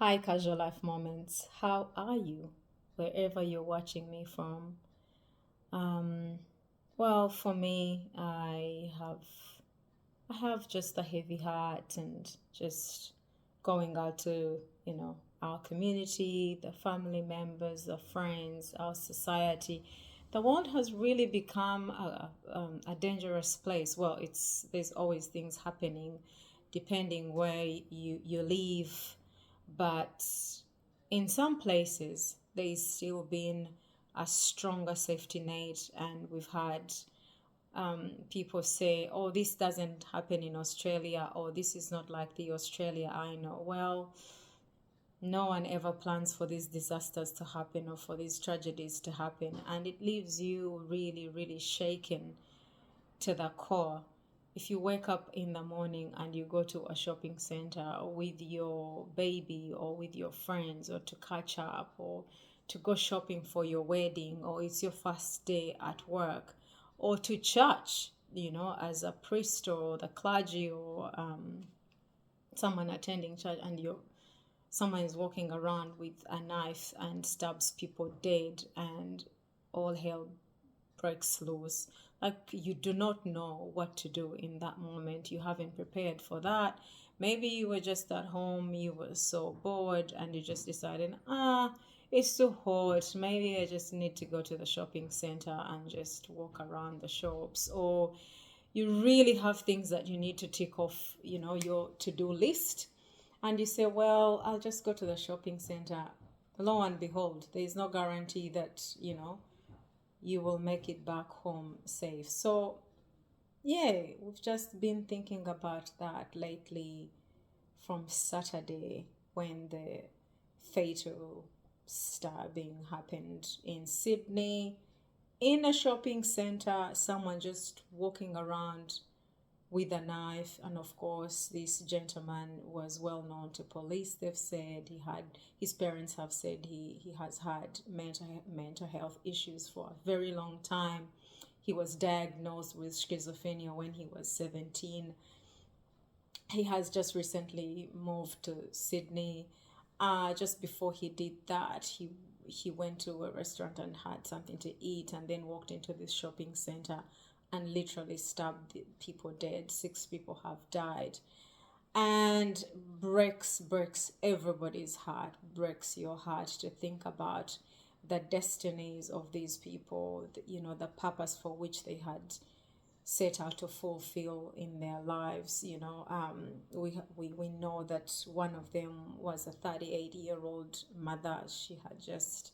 Hi, Casual Life Moments. How are you? Wherever you're watching me from. Um, well, for me, I have just a heavy heart and just going out to, our community, the family members, the friends, our society. The world has really become a dangerous place. Well, there's always things happening depending where you live, but in some places there's still been a stronger safety net, and we've had people say, oh, this doesn't happen in Australia, or this is not like the Australia I know. Well, no one ever plans for these disasters to happen or for these tragedies to happen, and it leaves you really, really shaken to the core. If you wake up in the morning and you go to a shopping center with your baby or with your friends, or to catch up, or to go shopping for your wedding, or it's your first day at work, or to church, as a priest or the clergy, or someone attending church, and someone is walking around with a knife and stabs people dead, and all hell breaks loose. Like, you do not know what to do in that moment. You haven't prepared for that. Maybe you were just at home, you were so bored, and you just decided, it's too hot. Maybe I just need to go to the shopping center and just walk around the shops. Or you really have things that you need to tick off, your to-do list. And you say, well, I'll just go to the shopping center. Lo and behold, there is no guarantee that, you will make it back home safe. So, yeah, we've just been thinking about that lately from Saturday when the fatal stabbing happened in Sydney, in a shopping center, someone just walking around with a knife. And of course, this gentleman was well known to police. They've said his parents have said he has had mental health issues for a very long time. He was diagnosed with schizophrenia when he was 17. He has just recently moved to Sydney. Just before he did that, he went to a restaurant and had something to eat, and then walked into this shopping center and literally stabbed people dead. 6 people have died, and breaks everybody's heart. Breaks your heart to think about the destinies of these people. The purpose for which they had set out to fulfill in their lives. We know that one of them was a 38-year-old mother. She had just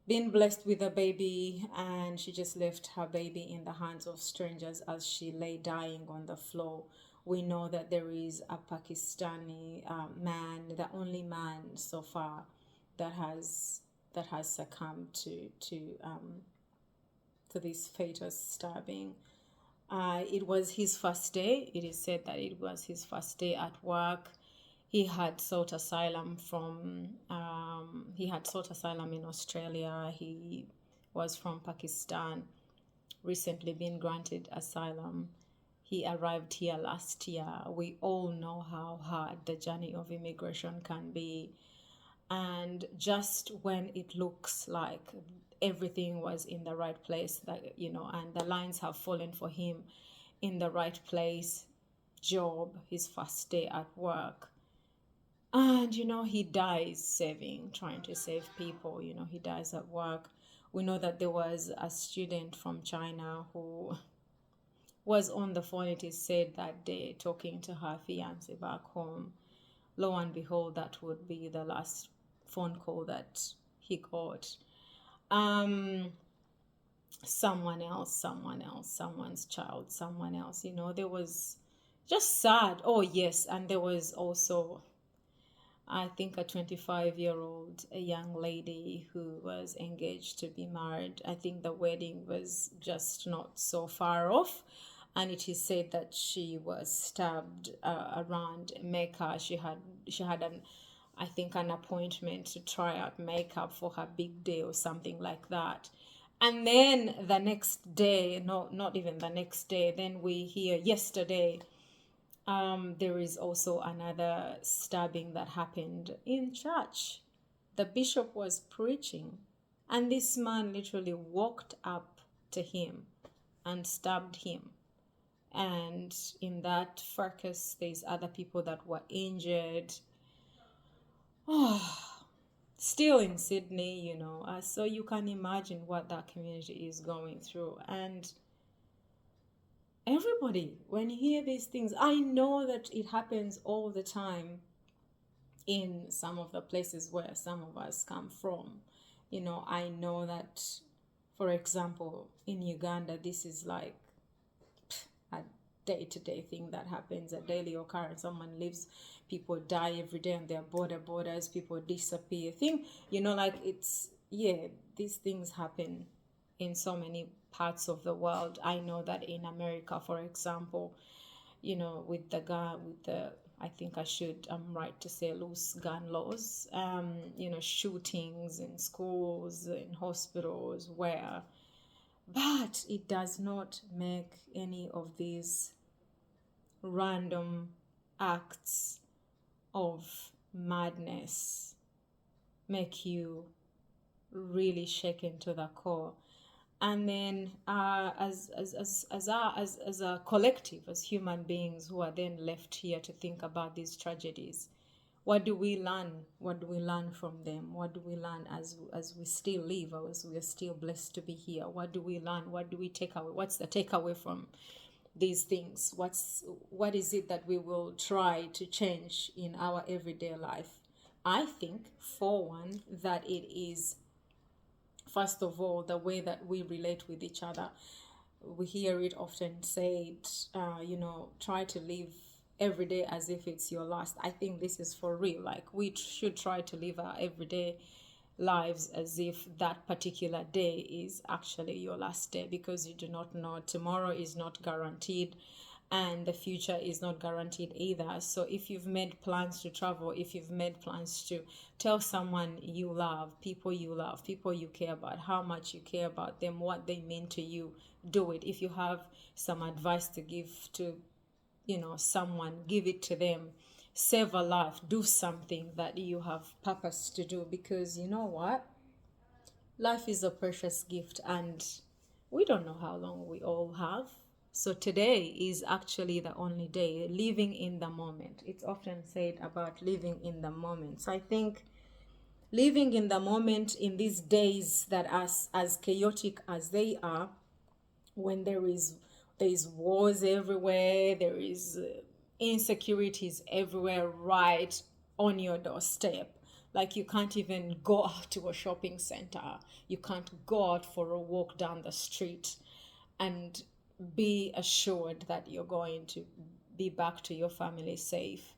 been blessed with a baby, and she just left her baby in the hands of strangers as she lay dying on the floor. We know that there is a Pakistani man, the only man so far that has succumbed to this fatal stabbing. It was his first day. It is said that it was his first day at work. He had sought asylum in Australia. He was from Pakistan, recently been granted asylum. He arrived here last year. We all know how hard the journey of immigration can be. And just when it looks like everything was in the right place, and the lines have fallen for him in the right place, job, his first day at work, and he dies trying to save people. He dies at work. We know that there was a student from China who was on the phone, it is said, that day, talking to her fiance back home. Lo and behold, that would be the last phone call that he got. Someone's child, someone else. There was just sad. Oh, yes. And there was also, I think, a 25-year-old, a young lady who was engaged to be married. I think the wedding was just not so far off. And it is said that she was stabbed around Mecca. She had I think, an appointment to try out makeup for her big day or something like that. And then the next day, no, not even the next day, then we hear yesterday There is also another stabbing that happened in church. The bishop was preaching, and this man literally walked up to him and stabbed him. And in that fracas, there's other people that were injured. Oh, still in Sydney, so you can imagine what that community is going through. And everybody, when you hear these things, I know that it happens all the time in some of the places where some of us come from. I know that, for example, in Uganda, this is like a day-to-day thing that happens, a daily occurrence. Someone lives, people die every day on their borders, people disappear. These things happen in so many parts of the world. I know that in America, for example, with the I think I'm right to say loose gun laws, shootings in schools, in hospitals, but it does not make any of these random acts of madness make you really shaken to the core. And then as a collective, as human beings who are then left here to think about these tragedies, what do we learn? What do we learn from them? What do we learn as we still live, as we are still blessed to be here? What do we learn? What do we take away? What's the takeaway from these things? What is it that we will try to change in our everyday life? I think, for one, that it is, first of all, the way that we relate with each other. We hear it often said, try to live every day as if it's your last. I think this is for real. Like, we should try to live our everyday lives as if that particular day is actually your last day, because you do not know. Tomorrow is not guaranteed, and the future is not guaranteed either. So if you've made plans to travel, if you've made plans to tell someone you love, people you care about, how much you care about them, what they mean to you, do it. If you have some advice to give to someone, give it to them. Save a life, do something that you have purpose to do, because you know what, life is a precious gift, and we don't know how long we all have. So today is actually the only day. Living in the moment, it's often said about living in the moment. So I think living in the moment in these days that as chaotic as they are, when there is wars everywhere, there is insecurities everywhere, right on your doorstep. Like, you can't even go out to a shopping center, you can't go out for a walk down the street and be assured that you're going to be back to your family safe.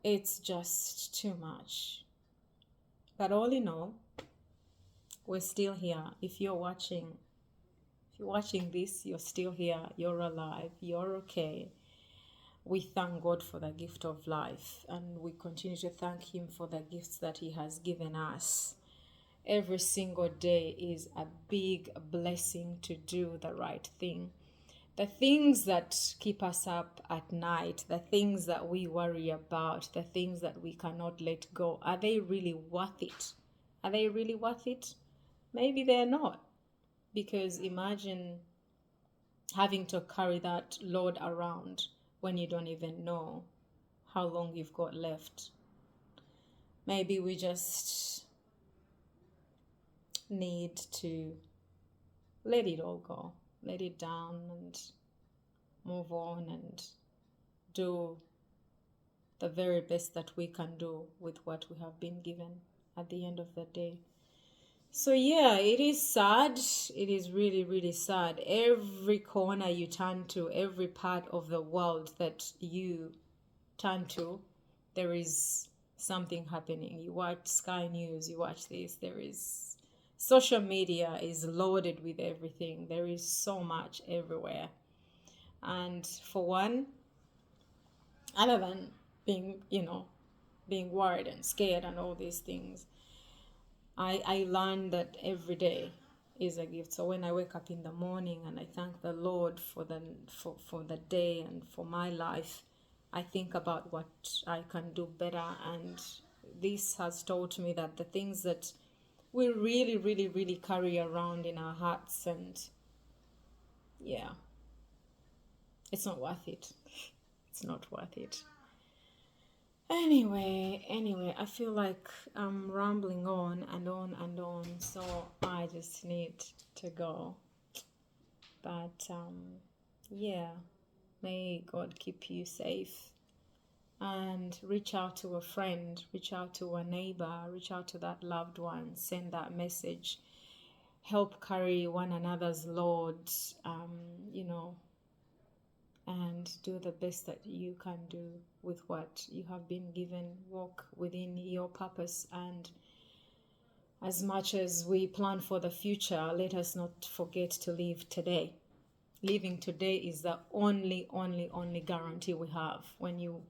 It's just too much. But all in all, we're still here. If you're watching this, you're still here, you're alive, you're okay. We thank God for the gift of life, and we continue to thank Him for the gifts that He has given us. Every single day is a big blessing to do the right thing. The things that keep us up at night, the things that we worry about, the things that we cannot let go, are they really worth it? Are they really worth it? Maybe they're not. Because imagine having to carry that load around when you don't even know how long you've got left. Maybe we just need to let it all go, let it down, and move on and do the very best that we can do with what we have been given at the end of the day. So yeah, it is sad. It is really, really sad. Every corner you turn to, every part of the world that you turn to, there is something happening. You watch Sky News, you watch this, social media is loaded with everything. There is so much everywhere. And for one, other than being worried and scared and all these things, I learned that every day is a gift. So when I wake up in the morning and I thank the Lord for the day and for my life, I think about what I can do better. And this has taught me that the things that we really, really, really carry around in our hearts, and yeah, it's not worth it. It's not worth it. Anyway, I feel like I'm rambling on and on and on, so I just need to go. But yeah, may God keep you safe, and reach out to a friend, reach out to a neighbor, reach out to that loved one, send that message, help carry one another's load, and do the best that you can do with what you have been given. Walk within your purpose, and as much as we plan for the future, let us not forget to live today. Living today is the only guarantee we have. When you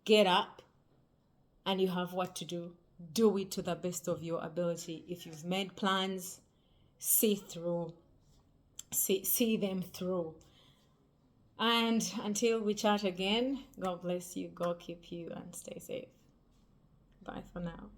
get up and you have what to do, do it to the best of your ability. If you've made plans, see them through. And until we chat again, God bless you, God keep you, and stay safe. Bye for now.